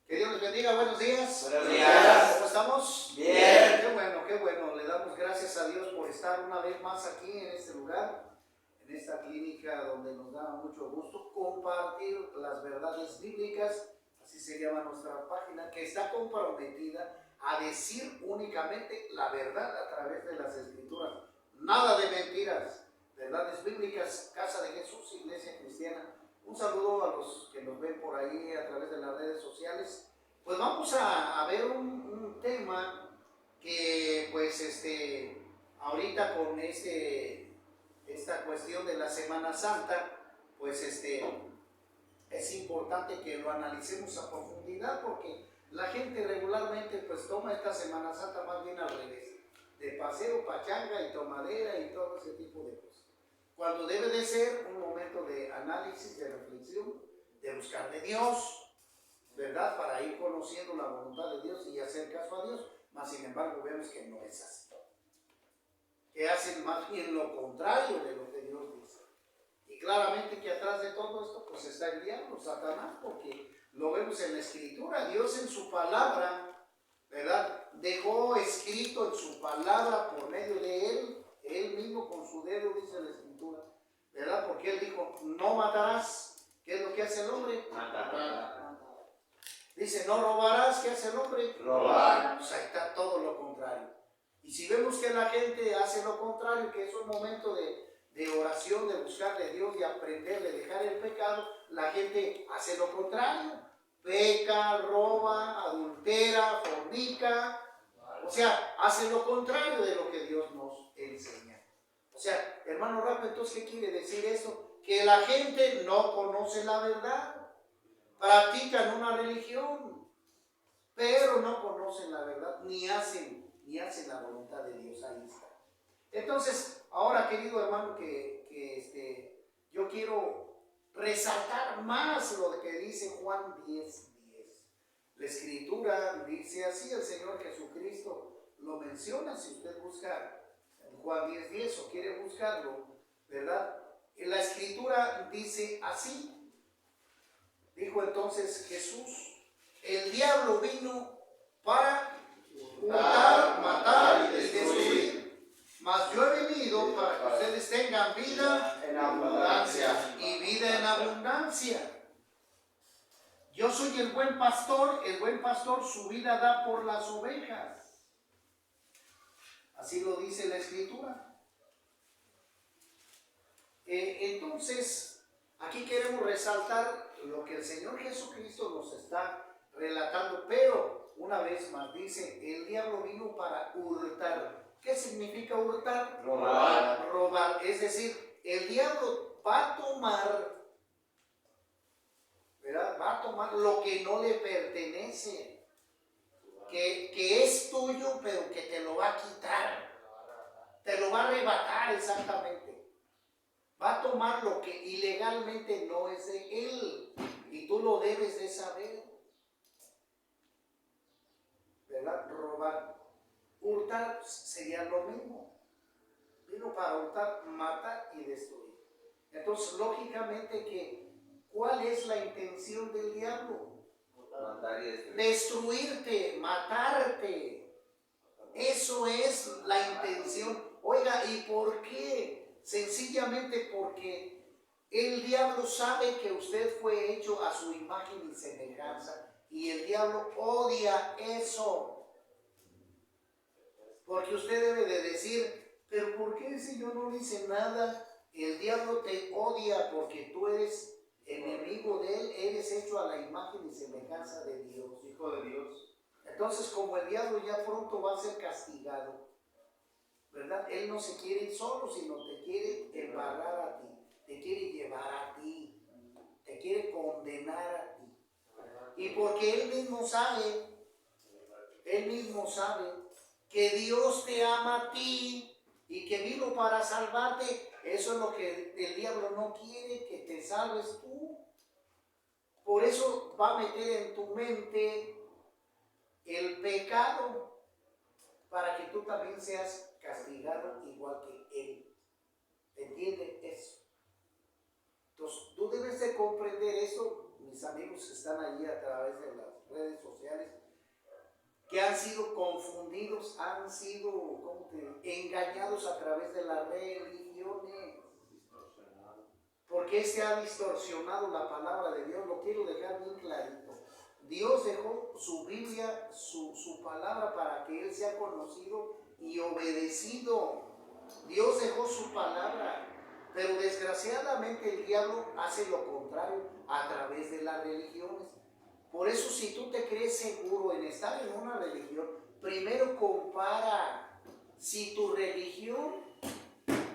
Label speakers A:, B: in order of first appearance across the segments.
A: Que Dios les bendiga, buenos días.
B: Buenos días.
A: ¿Cómo estamos?
B: Bien.
A: Qué bueno. Le damos gracias a Dios por estar una vez más aquí en este lugar, en esta clínica donde nos da mucho gusto compartir las verdades bíblicas, así se llama nuestra página, que está comprometida a decir únicamente la verdad a través de las Escrituras. Nada de mentiras, verdades bíblicas, Casa de Jesús, Iglesia Cristiana. Un saludo a los que nos ven por ahí a través de las redes sociales. Pues vamos a ver un tema que pues ahorita con esta cuestión de la Semana Santa, pues es importante que lo analicemos a profundidad, porque la gente regularmente pues toma esta Semana Santa más bien al revés, de paseo, pachanga y tomadera y todo ese tipo de cosas, cuando debe de ser un momento de análisis, de reflexión, de buscar de Dios, ¿verdad? Para ir conociendo la voluntad de Dios y hacer caso a Dios. Mas sin embargo vemos que no es así, que hacen más bien lo contrario de lo que Dios dice. Y claramente que atrás de todo esto pues está el diablo, Satanás, porque lo vemos en la Escritura. Dios en su palabra, ¿verdad?, dejó escrito en su palabra por medio de él mismo con su dedo, dice la Escritura, ¿verdad? Porque él dijo, no matarás. ¿Qué es lo que hace el hombre?
B: Matar.
A: Dice, no robarás. ¿Qué hace el hombre?
B: Robar.
A: Pues ahí está todo lo contrario. Y si vemos que la gente hace lo contrario, que es un momento de oración, de buscar de Dios, de aprender, de dejar el pecado, la gente hace lo contrario. Peca, roba, adultera, fornica. O sea, hace lo contrario de lo que Dios nos enseña. O sea, hermano Rafa, entonces, ¿qué quiere decir eso? Que la gente no conoce la verdad. Practican una religión, pero no conocen la verdad, ni hacen la voluntad de Dios. Ahí está. Entonces, ahora, querido hermano, yo quiero resaltar más lo que dice Juan 10:10. La Escritura dice así, el Señor Jesucristo lo menciona, si usted busca Juan 10:10 o quiere buscarlo, ¿verdad? La Escritura dice así. Dijo entonces Jesús, el diablo vino para hurtar, matar y destruir, mas yo he venido para que ustedes tengan vida
B: en abundancia.
A: y vida en abundancia. Yo soy el buen pastor su vida da por las ovejas. Así lo dice la Escritura. Entonces, aquí queremos resaltar lo que el Señor Jesucristo nos está relatando, pero una vez más dice, el diablo vino para hurtar. ¿Qué significa hurtar?
B: Robar.
A: Robar, es decir, el diablo va a tomar, ¿verdad? Va a tomar lo que no le pertenece, que es tuyo, pero que te lo va a quitar, te lo va a arrebatar exactamente. Va a tomar lo que ilegalmente no es de él, y tú lo debes de saber, ¿verdad? Robar. Hurtar sería lo mismo. Vino para hurtar, matar y destruir. Entonces, lógicamente, ¿cuál es la intención del diablo?
B: Matar y destruir.
A: Destruirte, matarte. Eso es la intención. Oiga, ¿y por qué? Sencillamente porque el diablo sabe que usted fue hecho a su imagen y semejanza, y el diablo odia eso. Porque usted debe de decir, pero ¿por qué si yo no hice nada? El diablo te odia porque tú eres enemigo de él, eres hecho a la imagen y semejanza de Dios, hijo de Dios. Entonces, como el diablo ya pronto va a ser castigado, ¿verdad? Él no se quiere ir solo, sino te quiere embarrar a ti, te quiere llevar a ti, te quiere condenar a ti. Y porque él mismo sabe que Dios te ama a ti y que vino para salvarte, eso es lo que el diablo no quiere, que te salves tú. Por eso va a meter en tu mente el pecado, para que tú también seas castigado igual que él. ¿Entiendes eso? Entonces, tú debes de comprender eso mis amigos que están allí a través de las redes sociales, que han sido confundidos, han sido engañados a través de las religiones. Porque se ha distorsionado la palabra de Dios. Lo quiero dejar bien clarito. Dios dejó su Biblia, su palabra, para que Él sea conocido y obedecido. Dios dejó su palabra, pero desgraciadamente el diablo hace lo contrario a través de las religiones. Por eso, si tú te crees seguro en estar en una religión, primero compara si tu religión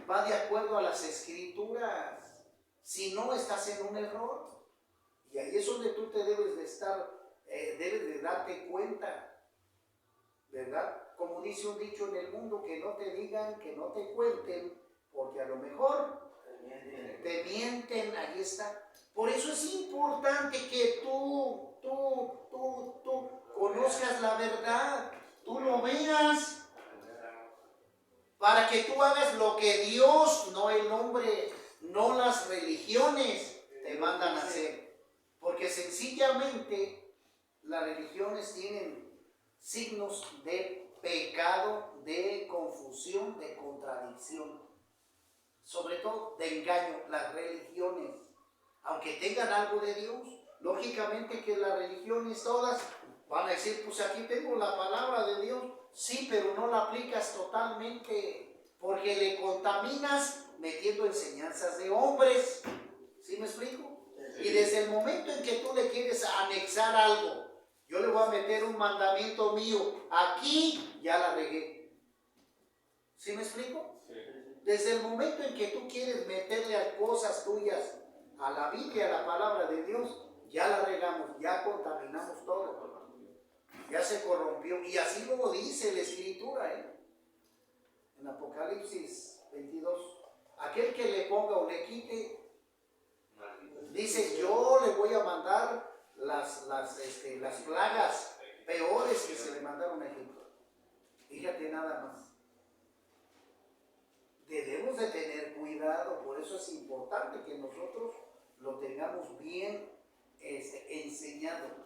A: va de acuerdo a las escrituras. Si no, estás en un error. Y ahí es donde tú te debes de estar, debes de darte cuenta, ¿verdad? Como dice un dicho en el mundo, que no te digan, que no te cuenten, porque a lo mejor te mienten, ahí está. Por eso es importante que tú conozcas la verdad, tú lo veas, para que tú hagas lo que Dios, no el hombre, no las religiones te mandan a hacer. Porque sencillamente las religiones tienen signos de pecado, de confusión, de contradicción, sobre todo de engaño. Las religiones, aunque tengan algo de Dios, lógicamente que las religiones todas van a decir, pues aquí tengo la palabra de Dios, sí, pero no la aplicas totalmente, porque le contaminas metiendo enseñanzas de hombres. ¿Sí me explico? Y desde el momento en que tú le quieres anexar algo, yo le voy a meter un mandamiento mío, aquí ya la regué. ¿Sí me explico? Desde el momento en que tú quieres meterle a cosas tuyas a la Biblia, a la palabra de Dios, ya la regamos, ya contaminamos todo. Ya se corrompió. Y así lo dice la Escritura, en Apocalipsis 22. Aquel que le ponga o le quite, dice, yo le voy a mandar las plagas peores que se le mandaron a Egipto. Fíjate nada más. Debemos de tener cuidado, por eso es importante que nosotros lo tengamos bien enseñado.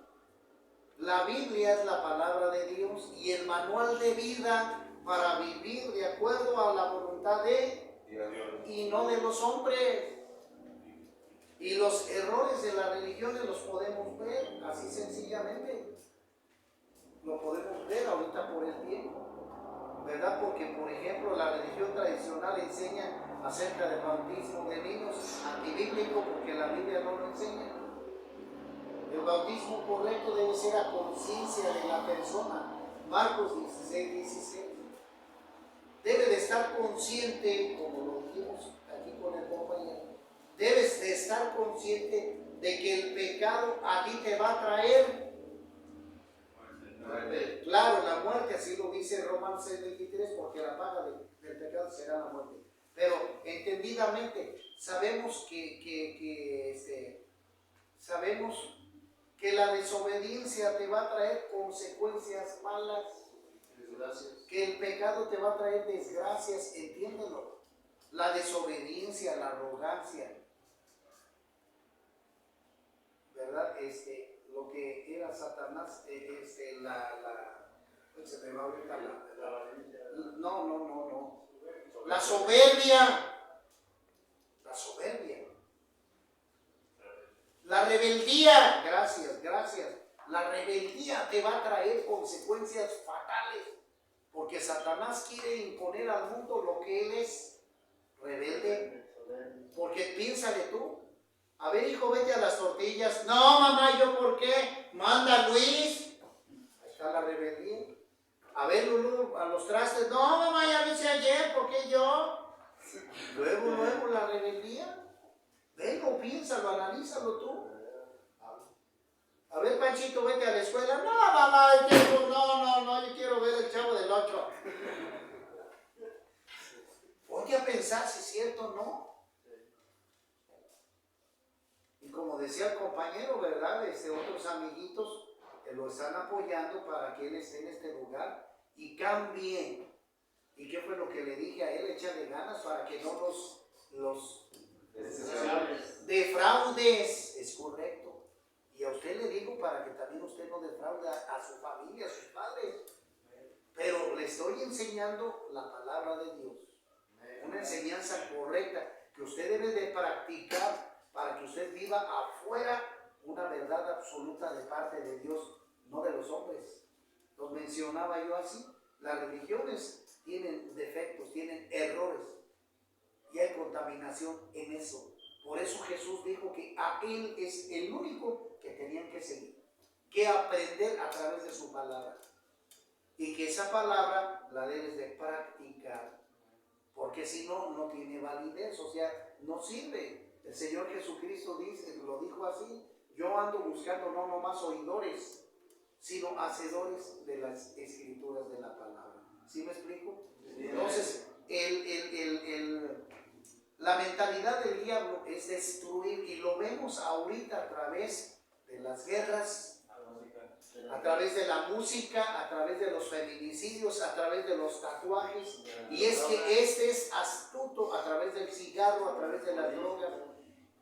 A: La Biblia es la palabra de Dios y el manual de vida para vivir de acuerdo a la voluntad de Dios y no de los hombres. Y los errores de las religiones los podemos ver así sencillamente. Lo podemos ver ahorita por el tiempo, ¿verdad? Porque, por ejemplo, la religión tradicional enseña acerca del bautismo de niños, antibíblico, porque la Biblia no lo enseña. El bautismo correcto debe ser a conciencia de la persona. Marcos 16:16. Debe de estar consciente, como lo dijimos aquí con el compañero, debes de estar consciente de que el pecado a ti te va a traer muerte. Claro, la muerte, así lo dice Romanos 6:23, porque la paga del pecado será la muerte. Pero entendidamente, sabemos que la desobediencia te va a traer consecuencias malas. Desgracias. Que el pecado te va a traer desgracias, entiéndelo. La desobediencia, la arrogancia, ¿verdad? Lo que era Satanás, se me va ahorita no. La soberbia. La rebeldía, gracias. La rebeldía te va a traer consecuencias fatales, porque Satanás quiere imponer al mundo lo que él es, rebelde. Porque piénsale tú, a ver, hijo, vete a las tortillas. No, mamá, ¿yo por qué? Manda Luis. Ahí está la rebeldía. A ver, Lulú, a los trastes. No, mamá, ya lo hice ayer, ¿por qué yo? Luego la rebeldía. Vengo, piénsalo, analízalo tú. A ver, Panchito, vete a la escuela. No, mamá, yo quiero ver el Chavo del 8. Ponte a pensar si es cierto o no. Y como decía el compañero, ¿verdad? Otros amiguitos que lo están apoyando para que él esté en este lugar y cambie. ¿Y qué fue lo que le dije a él? Échale ganas para que no los defraudes. Es correcto. Y a usted le digo para que también usted no defraude a su familia, a sus padres. Pero le estoy enseñando la palabra de Dios. Una enseñanza correcta que usted debe de practicar para que usted viva afuera una verdad absoluta de parte de Dios, no de los hombres. Los mencionaba yo así. Las religiones tienen defectos, tienen errores y hay contaminación en eso. Por eso Jesús dijo que a Él es el único que tenían que seguir, que aprender a través de su palabra. Y que esa palabra la debes de practicar, porque si no, no tiene validez, o sea, no sirve. El Señor Jesucristo lo dijo así: yo ando buscando no nomás oidores, sino hacedores de las escrituras de la palabra. ¿Sí me explico? Entonces, la mentalidad del diablo es destruir, y lo vemos ahorita a través de las guerras, a través de la música, a través de los feminicidios, a través de los tatuajes. Y es que este es astuto, a través del cigarro, a través de las drogas,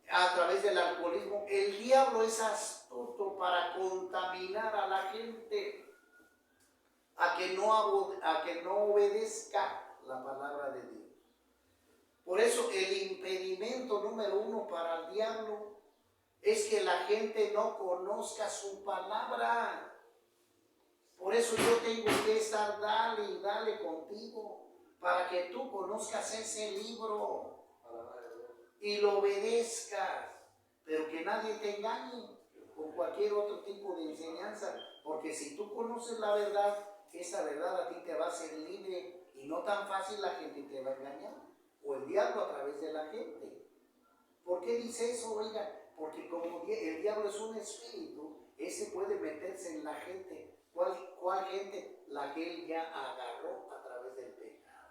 A: a través del alcoholismo. El diablo es astuto para contaminar a la gente, a que no obedezca la palabra de Dios. Por eso el impedimento número uno para el diablo es que la gente no conozca su palabra. Por eso yo tengo que estar dale y dale contigo, para que tú conozcas ese libro y lo obedezcas, pero que nadie te engañe con cualquier otro tipo de enseñanza, porque si tú conoces la verdad, esa verdad a ti te va a hacer libre, y no tan fácil la gente te va a engañar, o el diablo a través de la gente. ¿Por qué dice eso? Oiga, porque como el diablo es un espíritu, ese puede meterse en la gente. ¿Cuál gente? La que él ya agarró a través del pecado.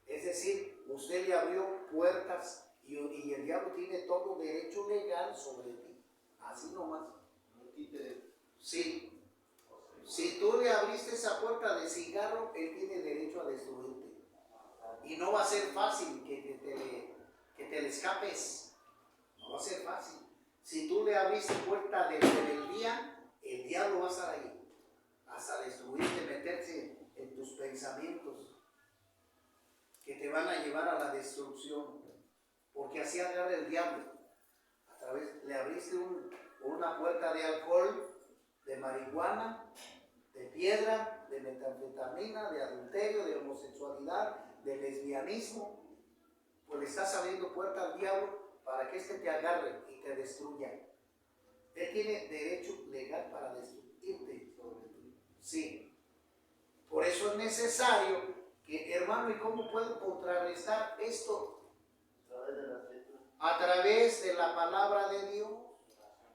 A: Es decir, usted le abrió puertas y el diablo tiene todo derecho legal sobre ti. Así nomás. Sí. Si tú le abriste esa puerta de cigarro, él tiene derecho a destruirte. Y no va a ser fácil que te le escapes. No va a ser fácil. Si tú le abriste puerta de rebeldía, el diablo va a estar ahí, hasta destruirte, meterse en tus pensamientos que te van a llevar a la destrucción, porque así agarra el diablo. A través, le abriste una puerta de alcohol, de marihuana, de piedra, de metanfetamina, de adulterio, de homosexualidad, de lesbianismo, pues le estás abriendo puerta al diablo para que te agarre y te destruya. Él tiene derecho legal para destruirte. Sí. Por eso es necesario que, hermano, ¿y cómo puedo contrarrestar esto? A través de la palabra de Dios.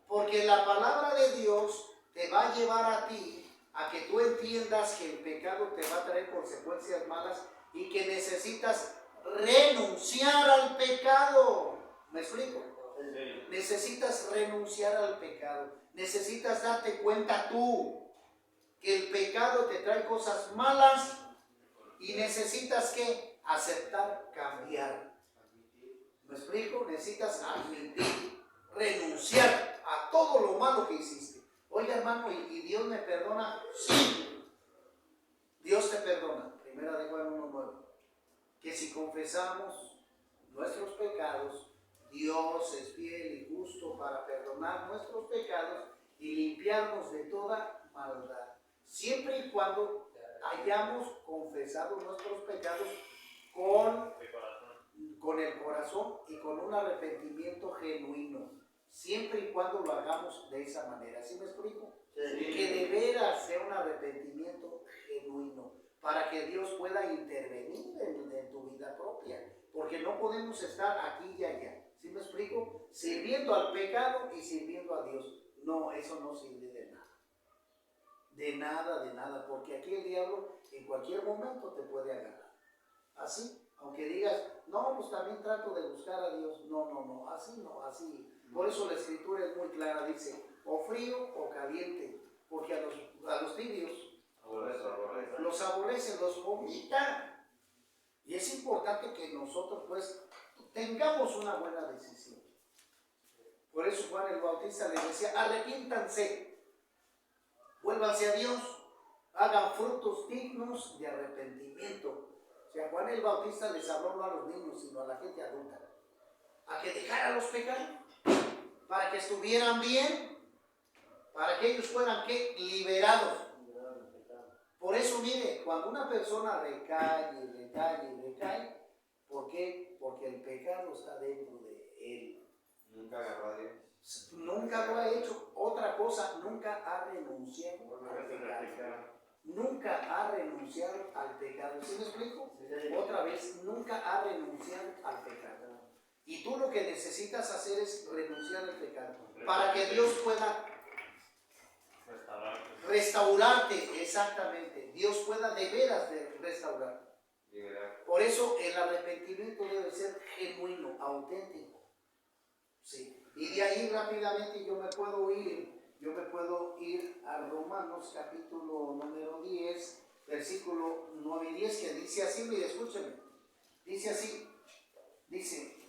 A: Porque la palabra de Dios te va a llevar a ti a que tú entiendas que el pecado te va a traer consecuencias malas y que necesitas renunciar al pecado. ¿Me explico? Sí. Necesitas renunciar al pecado. Necesitas darte cuenta tú que el pecado te trae cosas malas y necesitas que aceptar cambiar. ¿Me explico? Necesitas admitir, renunciar a todo lo malo que hiciste. Oiga, hermano, ¿y Dios me perdona? Sí, Dios te perdona. Primera de Juan 1:9. Que si confesamos nuestros pecados, Dios es fiel y justo para perdonar nuestros pecados y limpiarnos de toda maldad. Siempre y cuando hayamos confesado nuestros pecados con el corazón y con un arrepentimiento genuino. Siempre y cuando lo hagamos de esa manera. ¿Sí me explico? Sí. Que de veras sea un arrepentimiento genuino, para que Dios pueda intervenir en tu vida propia. Porque no podemos estar aquí y allá. ¿Sí me explico? Sirviendo al pecado y sirviendo a Dios. No, eso no sirve de nada. De nada, de nada. Porque aquí el diablo en cualquier momento te puede agarrar. Así. Aunque digas, no, pues también trato de buscar a Dios. No, así no, así. Por eso la escritura es muy clara, dice, o frío o caliente, porque a los tibios los aborrecen, los vomitan. Y es importante que nosotros pues tengamos una buena decisión. Por eso Juan el Bautista les decía, arrepiéntanse, vuélvanse a Dios, hagan frutos dignos de arrepentimiento. O sea, Juan el Bautista les habló no a los niños, sino a la gente adulta, a que dejaran los pecados, para que estuvieran bien, para que ellos fueran ¿qué? Liberados. Por eso, mire, cuando una persona recae, ¿por qué? Porque el pecado está dentro de él.
B: Nunca agarró a Dios.
A: Nunca lo ha hecho. Otra cosa, nunca ha renunciado al pecado. Nunca ha renunciado al pecado. ¿Sí me explico? Otra vez, nunca ha renunciado al pecado. Y tú lo que necesitas hacer es renunciar al pecado para que Dios pueda restaurarte, exactamente. Dios pueda de veras restaurarte. Por eso el arrepentimiento debe ser genuino, auténtico. Sí. Y de ahí rápidamente yo me puedo ir a Romanos capítulo número 10, versículo 9 y 10, que dice así, mire, escúcheme. Dice así, dice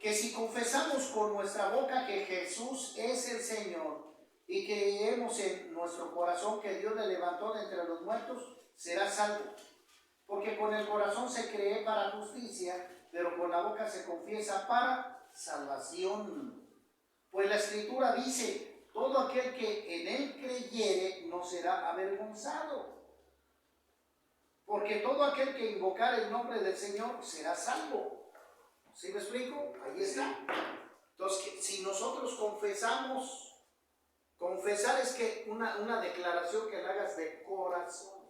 A: que si confesamos con nuestra boca que Jesús es el Señor y creemos en nuestro corazón que Dios le levantó de entre los muertos, será salvo. Porque con el corazón se cree para justicia, pero con la boca se confiesa para salvación. Pues la Escritura dice, todo aquel que en él creyere no será avergonzado. Porque todo aquel que invocar el nombre del Señor será salvo. ¿Sí me explico? Ahí está. Entonces, si nosotros confesamos, confesar es que una declaración que la hagas de corazón,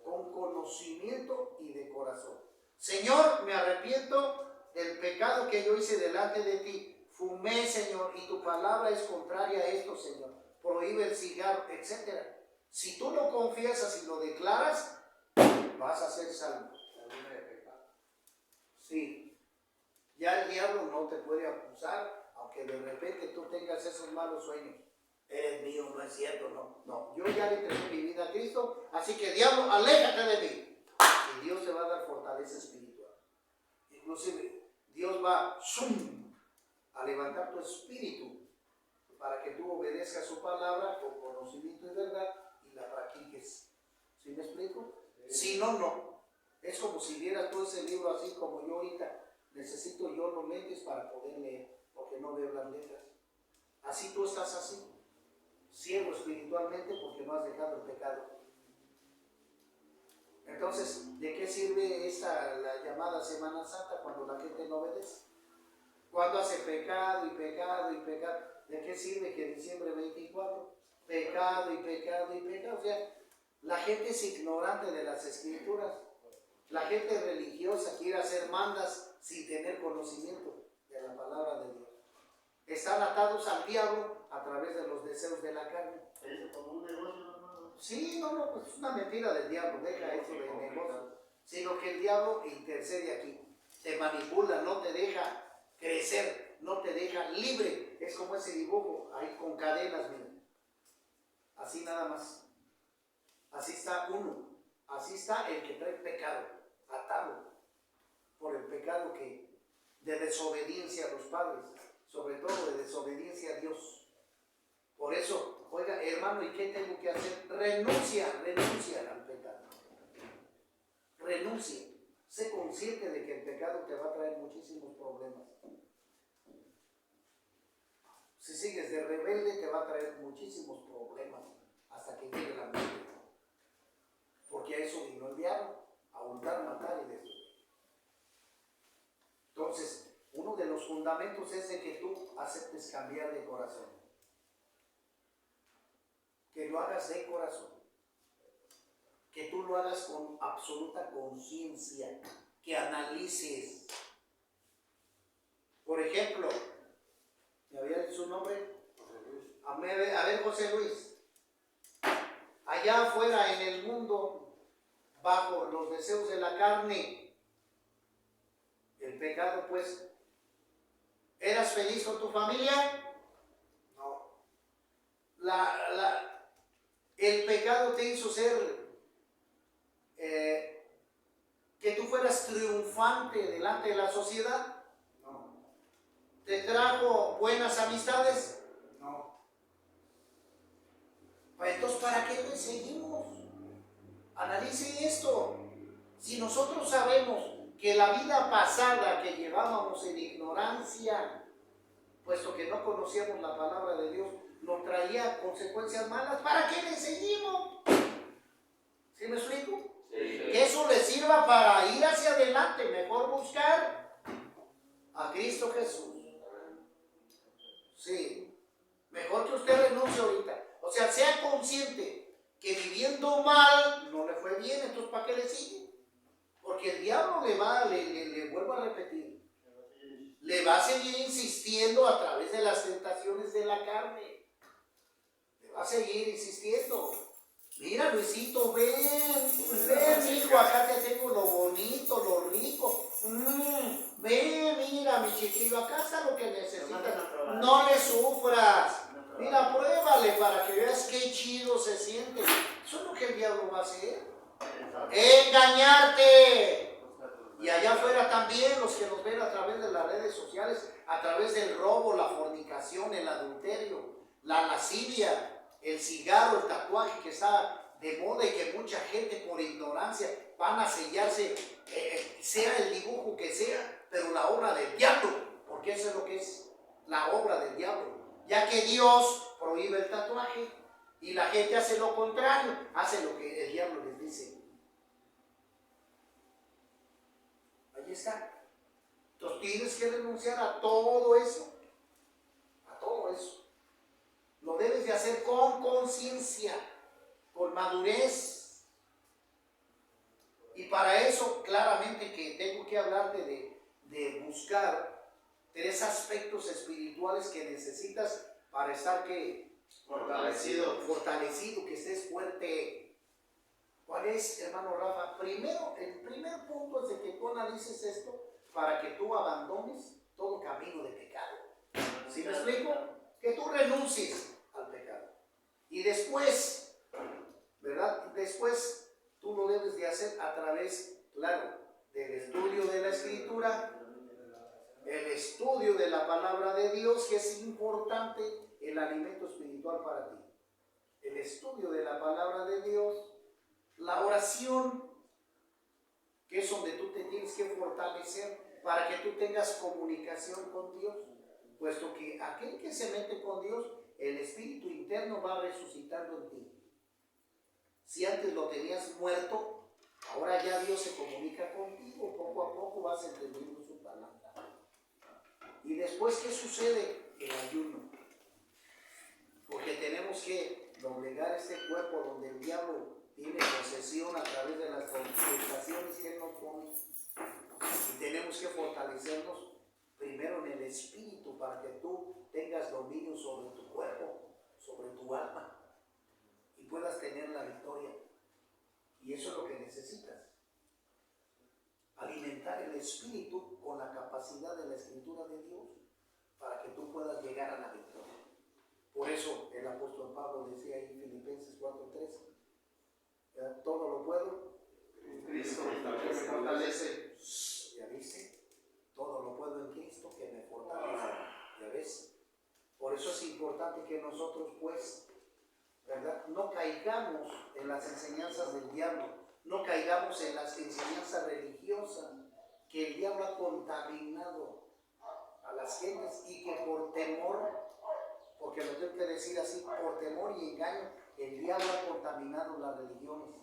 A: con conocimiento y de corazón. Señor, me arrepiento del pecado que yo hice delante de ti. Fumé, Señor, y tu palabra es contraria a esto, Señor. Prohíbe el cigarro, etc. Si tú lo confiesas y lo declaras, vas a ser salvo. Sí. Ya el diablo no te puede acusar, aunque de repente tú tengas esos malos sueños. Eres mío, no es cierto, no. No, yo ya le entregué mi vida a Cristo, así que diablo, aléjate de mí. Y Dios te va a dar fortaleza espiritual. Inclusive, Dios va a levantar tu espíritu para que tú obedezcas su palabra con conocimiento y verdad y la practiques. ¿Sí me explico? Si no, no. Es como si vieras todo ese libro así como yo ahorita. Necesito yo los lentes para poder leer, porque no veo las letras. Así tú estás así, ciego espiritualmente porque no has dejado el pecado. Entonces, ¿de qué sirve la llamada Semana Santa cuando la gente no obedece? Cuando hace pecado y pecado y pecado. ¿De qué sirve que diciembre 24? Pecado y pecado y pecado. O sea, la gente es ignorante de las Escrituras. La gente religiosa quiere hacer mandas sin tener conocimiento de la palabra de Dios. Están atados al diablo a través de los deseos de la carne.
C: ¿Es como un negocio, hermano?
A: Sí, no, pues es una mentira del diablo, deja eso de negocio. Sino que el diablo intercede aquí, te manipula, no te deja crecer, no te deja libre. Es como ese dibujo ahí con cadenas, miren. Así nada más. Así está uno. Así está el que trae pecado, atado por el pecado de desobediencia a los padres, sobre todo de desobediencia a Dios. Por eso, oiga, hermano, ¿y qué tengo que hacer? Renuncia al pecado. Renuncia. Sé consciente de que el pecado te va a traer muchísimos problemas. Si sigues de rebelde, te va a traer muchísimos problemas hasta que llegue la muerte. Porque a eso vino el diablo, a hurtar, matar y destruir. Entonces, uno de los fundamentos es de que tú aceptes cambiar de corazón. Que lo hagas de corazón. Que tú lo hagas con absoluta conciencia. Que analices. Por ejemplo, ¿me había dicho su nombre? A ver, José Luis. Allá afuera en el mundo, bajo los deseos de la carne, el pecado, pues, ¿eras feliz con tu familia? No. El pecado te hizo ser, que tú fueras triunfante delante de la sociedad. No. ¿Te trajo buenas amistades? No. Pues entonces, ¿para qué le seguimos? Analice esto. Si nosotros sabemos que la vida pasada que llevábamos en ignorancia, puesto que no conocíamos la palabra de Dios, nos traía consecuencias malas, ¿para qué le seguimos? ¿Sí me explico?
B: Sí.
A: Que eso le sirva para ir hacia adelante, mejor buscar a Cristo Jesús. Sí, mejor que usted renuncie ahorita. O sea, sea consciente que viviendo mal no le fue bien, entonces ¿para qué le sigue? Porque el diablo le vuelvo a repetir, le va a seguir insistiendo a través de las tentaciones de la carne. Le va a seguir insistiendo. Mira, Luisito, ven, hijo, acá te tengo lo bonito, lo rico. Ven, mira, mi chiquillo, acá está lo que necesitas. No le sufras. Mira, pruébale para que veas qué chido se siente. Eso es lo que el diablo va a hacer. Engañarte. Y allá afuera también, los que nos ven a través de las redes sociales, a través del robo, la fornicación, el adulterio, la lascivia, el cigarro, el tatuaje que está de moda y que mucha gente por ignorancia van a sellarse, sea el dibujo que sea, pero la obra del diablo, porque eso es lo que es la obra del diablo, ya que Dios prohíbe el tatuaje y la gente hace lo contrario, hace lo que el diablo les dice. Ahí está. Entonces tienes que renunciar a todo eso, a todo eso. Lo debes de hacer con conciencia, con madurez. Y para eso, claramente que tengo que hablarte de buscar 3 aspectos espirituales que necesitas para estar fortalecido, que estés fuerte. ¿Cuál es, hermano Rafa? Primero, el primer punto es de que tú analices esto para que tú abandones todo camino de pecado. ¿Sí me explico? Que tú renuncies al pecado. Y después, ¿verdad? Después tú lo debes de hacer a través, claro, del estudio de la Escritura, el estudio de la palabra de Dios, que es importante, el alimento espiritual para ti. El estudio de la palabra de Dios, la oración, que es donde tú te tienes que fortalecer para que tú tengas comunicación con Dios, puesto que aquel que se mete con Dios, el espíritu interno va resucitando en ti. Si antes lo tenías muerto, ahora ya Dios se comunica contigo, poco a poco vas entendiendo su palabra. Y después, ¿qué sucede? El ayuno. Porque tenemos que doblegar este cuerpo donde el diablo tiene posesión a través de las tentaciones que él nos pone. Y tenemos que fortalecernos primero en el espíritu para que tú tengas dominio sobre tu cuerpo, sobre tu alma y puedas tener la victoria. Y eso es lo que necesitas. Alimentar el espíritu con la capacidad de la escritura de Dios para que tú puedas llegar a la victoria. Por eso el apóstol Pablo decía ahí en Filipenses 4:13, todo lo puedo en Cristo que me fortalece. ¿Ya viste? Todo lo puedo en Cristo que me fortalece. ¿Ya ves? Por eso es importante que nosotros, pues, ¿verdad?, no caigamos en las enseñanzas del diablo, no caigamos en las enseñanzas religiosas que el diablo ha contaminado a las gentes y que por temor, porque lo tengo que decir así, por temor y engaño, el diablo ha contaminado las religiones.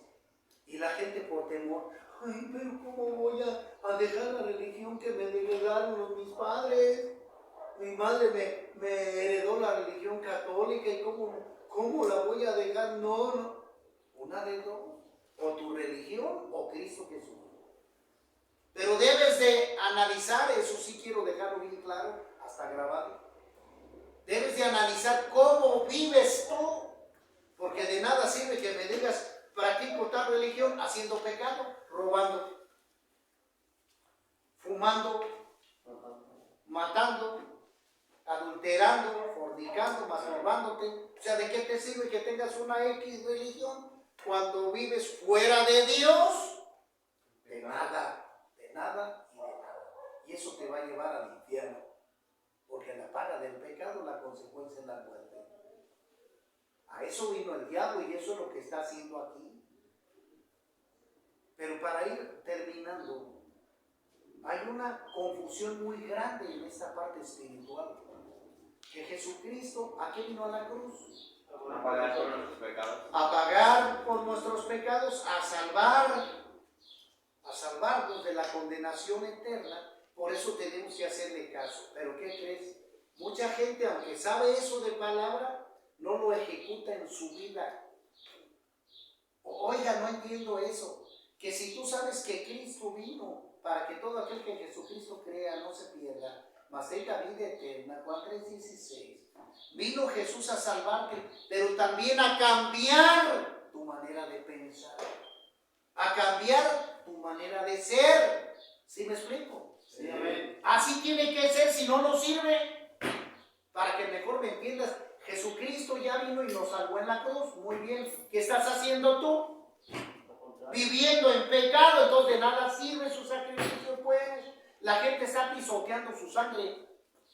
A: Y la gente por temor, ay, pero ¿cómo voy a dejar la religión que me heredaron mis padres? Mi madre me heredó la religión católica y ¿cómo la voy a dejar? No. Una de dos, o tu religión o Cristo Jesús. Pero debes de analizar, eso sí quiero dejarlo bien claro, hasta grabado. Debes de analizar cómo vives tú, porque de nada sirve que me digas, practico tal religión haciendo pecado, robando, fumando, matando, adulterando, fornicando, masturbándote. O sea, ¿de qué te sirve que tengas una X religión cuando vives fuera de Dios? De nada y de nada. Y eso te va a llevar al infierno. porque la paga del pecado, la consecuencia es la muerte. A eso vino el diablo y eso es lo que está haciendo aquí. Pero para ir terminando, hay una confusión muy grande en esta parte espiritual. Que Jesucristo, ¿a qué vino a la cruz?
B: A pagar por nuestros pecados.
A: A pagar por nuestros pecados, a salvarnos de la condenación eterna. Por eso tenemos que hacerle caso. Pero ¿qué crees? Mucha gente, aunque sabe eso de palabra, no lo ejecuta en su vida. Oiga, no entiendo eso. Que si tú sabes que Cristo vino para que todo aquel que en Jesucristo crea no se pierda, mas tenga vida eterna, Juan 3:16. Vino Jesús a salvarte, pero también a cambiar tu manera de pensar, a cambiar tu manera de ser. ¿Sí me explico?
C: Sí, amén.
A: Así tiene que ser, si no nos sirve. Para que mejor me entiendas, Jesucristo ya vino y nos salvó en la cruz. Muy bien. ¿Qué estás haciendo tú? Viviendo en pecado, entonces de nada sirve su sacrificio, pues. La gente está pisoteando su sangre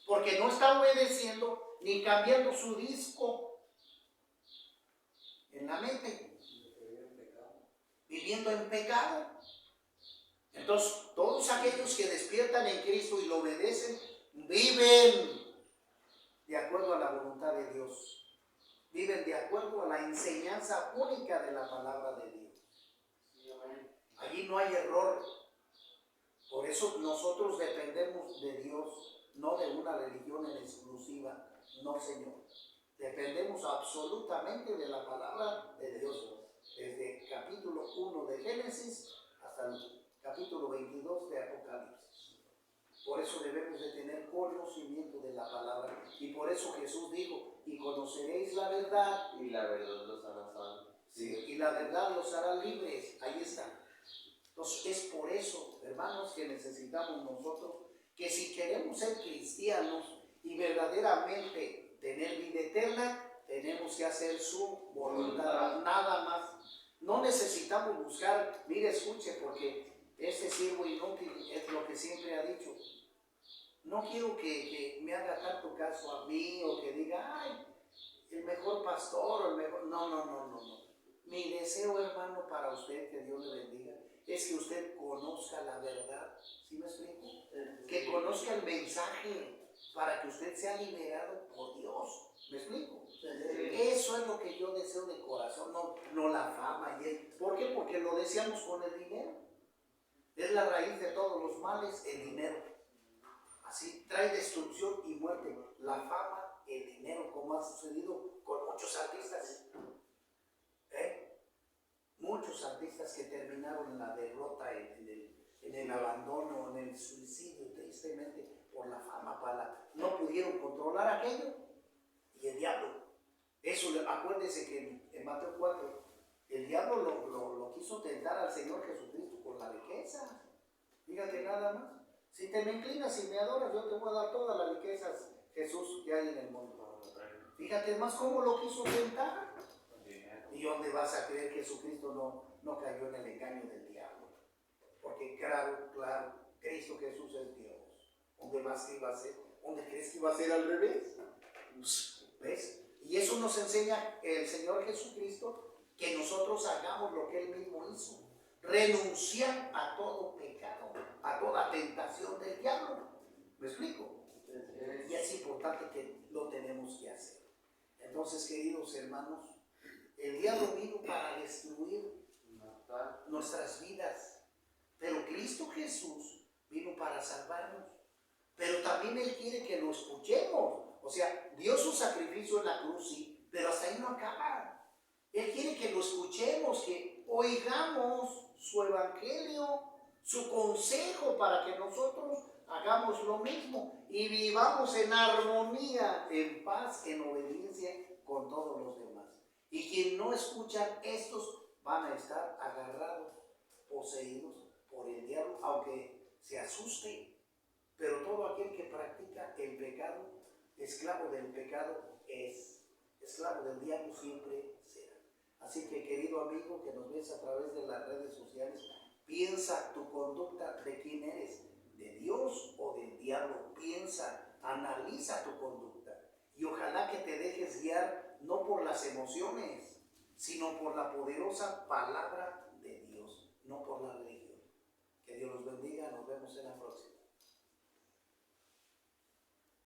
A: porque no está obedeciendo ni cambiando su disco en la mente. Viviendo en pecado. Entonces, todos aquellos que despiertan en Cristo y lo obedecen, viven de acuerdo a la voluntad de Dios. Viven de acuerdo a la enseñanza única de la palabra de Dios. Allí no hay error. Por eso nosotros dependemos de Dios, no de una religión en exclusiva. No, Señor. Dependemos absolutamente de la palabra de Dios. Desde capítulo 1 de Génesis hasta el capítulo 22 de Apocalipsis. Por eso debemos de tener conocimiento de la palabra. Y por eso Jesús dijo, y conoceréis la verdad.
B: Y la verdad los hará salvos.
A: Sí, y la verdad los hará libres. Ahí está. Entonces es por eso, hermanos, que necesitamos nosotros que si queremos ser cristianos y verdaderamente tener vida eterna, tenemos que hacer su voluntad, nada más. No necesitamos buscar, mire, escuche, porque este siervo inútil es lo que siempre ha dicho. No quiero que me haga tanto caso a mí o que diga, ay, el mejor pastor o el mejor... No. Mi deseo, hermano, para usted, que Dios le bendiga, es que usted conozca la verdad. ¿Sí me explico? Que conozca el mensaje para que usted sea liberado por Dios. ¿Me explico? Eso es lo que yo deseo de corazón, no la fama. ¿Por qué? Porque lo deseamos con el dinero. Es la raíz de todos los males, el dinero. Así trae destrucción y muerte. La fama, el dinero, como ha sucedido con muchos artistas. Muchos artistas que terminaron en la derrota, en el abandono, en el suicidio, tristemente, por la fama, no pudieron controlar aquello. Y el diablo, eso, acuérdense que en Mateo 4, el diablo lo quiso tentar al Señor Jesucristo con la riqueza. Fíjate nada más. Si te me inclinas y me adoras, yo te voy a dar todas las riquezas, Jesús, que hay en el mundo. Fíjate más cómo lo quiso tentar. ¿Y dónde vas a creer que Jesucristo no cayó en el engaño del diablo? Porque claro, Cristo Jesús es Dios. ¿Dónde más iba a ser? ¿Dónde crees que iba a ser al revés? ¿Ves? Y eso nos enseña el Señor Jesucristo, que nosotros hagamos lo que Él mismo hizo. Renunciar a todo pecado, a toda tentación del diablo. ¿Me explico? Y es importante que lo tenemos que hacer. Entonces, queridos hermanos, el diablo vino para destruir nuestras vidas, pero Cristo Jesús vino para salvarnos. Pero también Él quiere que lo escuchemos. O sea, dio su sacrificio en la cruz, sí, pero hasta ahí no acaba. Él quiere que lo escuchemos, que oigamos su evangelio, su consejo, para que nosotros hagamos lo mismo y vivamos en armonía, en paz, en obediencia con todos los demás. Y quien no escucha, estos van a estar agarrados, poseídos por el diablo, aunque se asuste. Pero todo aquel que practica el pecado, esclavo del pecado es, esclavo del diablo siempre será. Así que, querido amigo que nos ves a través de las redes sociales, piensa tu conducta, de quién eres, de Dios o del diablo. Piensa Analiza tu conducta y ojalá que te dejes guiar no por las emociones, sino por la poderosa palabra de Dios, no por la religión. Que Dios los bendiga, nos vemos en la próxima.